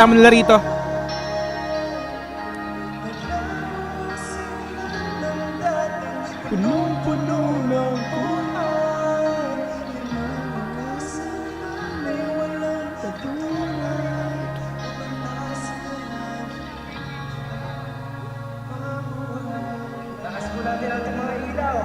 Tama nila rito. Punong-puno ng kulay, may walang katulad. Lakas po natin ang mga ilaw.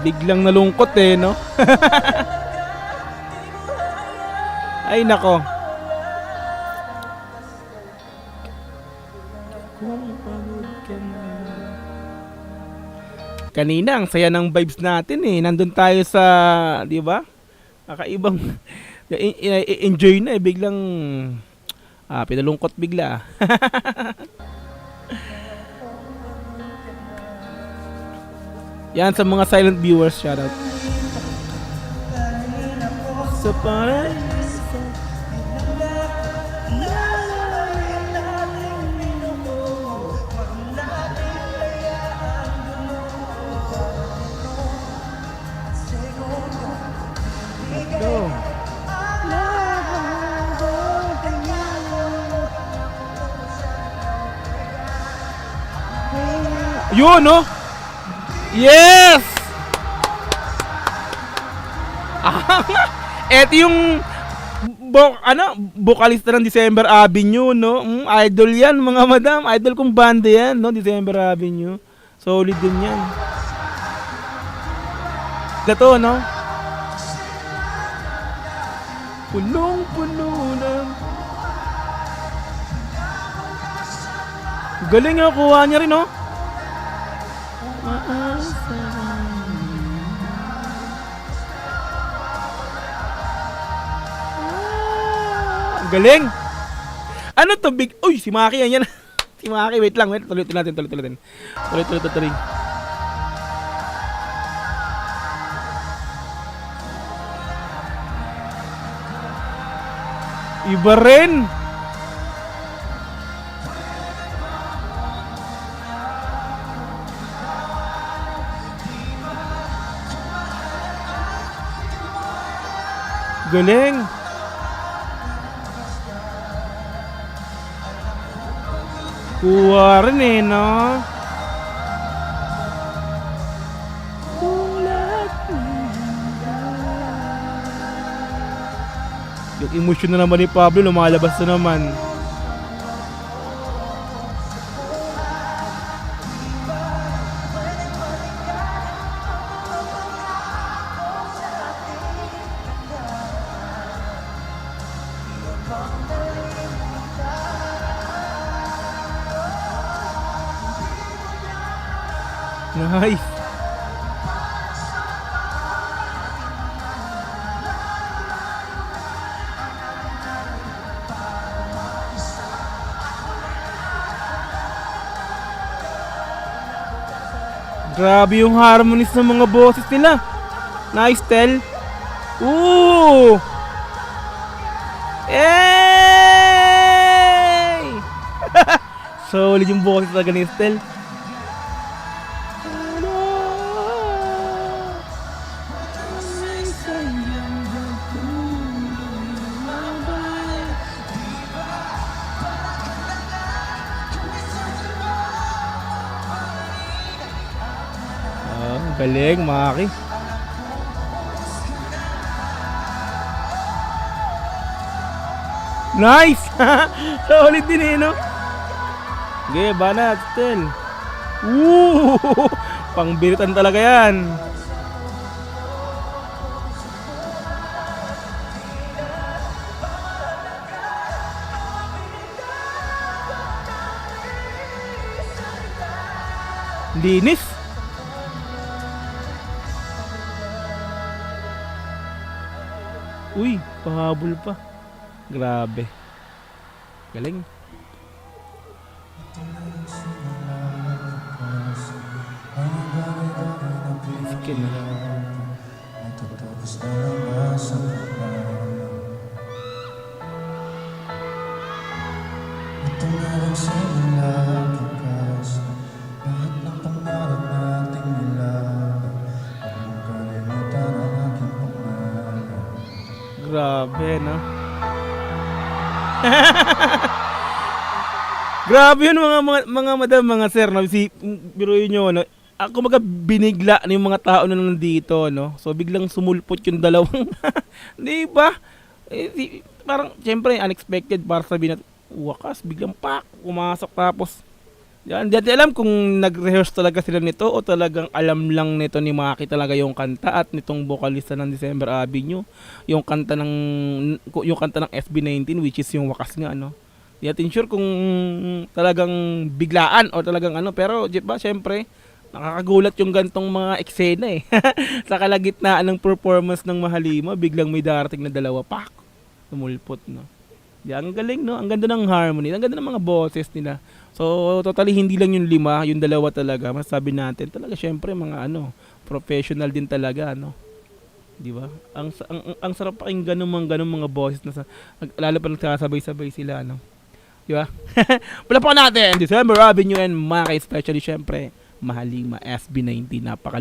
Biglang nalungkot eh, no? Ay nako. Kanina ang saya ng vibes natin eh. Nandun tayo sa, di ba? Kakaibang enjoy na eh. Biglang pinalungkot bigla. Yan sa mga silent viewers, shoutout. Sa paradise. Let's go. Yun, no? Yes! Eto yung vocalista ng December Avenue, no? Idol yan, mga madam. Idol kong banda yan, no? December Avenue. Solid din yan. Ito, no? Punong-puno ng... Galing nga, kuha niya rin, no? Galing. Ano to big? Uy, si Maki yan. Si Maki, wait lang, wait. Tuloy natin. Tuloy. Iba rin. Galing. Kuha rin eh, no? Yung emosyon na naman ni Pablo, lumalabas na naman. Nice. Grabe yung harmonies ng mga boses nila. Nice, Tel. Ooh! Hey! Solid yung boses talaga ni Tel. Galing, Maki. Nice! Solid din eh, no? Okay, banat, still. Woo! Pangbiritan talaga yan. Linis. Uy, pahabol pa. Grabe. Galing. Skin na. Tumawag sa malakas, lahat ng pangarap nating nilaban. Huwag mong kalimutan ang aking pangalan. Grabe, no? Grabe yun mga madam, mga sir, no? Biruin nyo, no? Ako mga binigla na yung mga tao na nandito, no? So biglang sumulpot yung dalawang, di ba? Parang, syempre, unexpected para sabihin natin, wakas, biglang pak, pumasok tapos, yan, di natin alam kung nag-rehearse talaga sila nito o talagang alam lang nito ni Maki talaga yung kanta at nitong vocalista ng December Avenue, yung kanta ng SB19 which is yung wakas nga, no? Di natin sure kung talagang biglaan o talagang ano, pero di ba, syempre, nakakagulat yung gantong mga eksena eh. Sa kalagitnaan ng performance ng Mahalima, biglang may darating na dalawa, pak, tumulpot, no? Di, ang galing, no? Ang ganda ng harmony, ang ganda ng mga boses nila. So, totally hindi lang yung lima, yung dalawa talaga. Masabi natin, talaga syempre mga ano, professional din talaga, no? 'Di ba? Ang sarap pakinggan ng mga ganung mga boses na lalo pa nagsasabay-sabay sila, no? 'Di ba? Palapakan natin December Avenue and Maki, especially syempre Mahalima SB19, napaka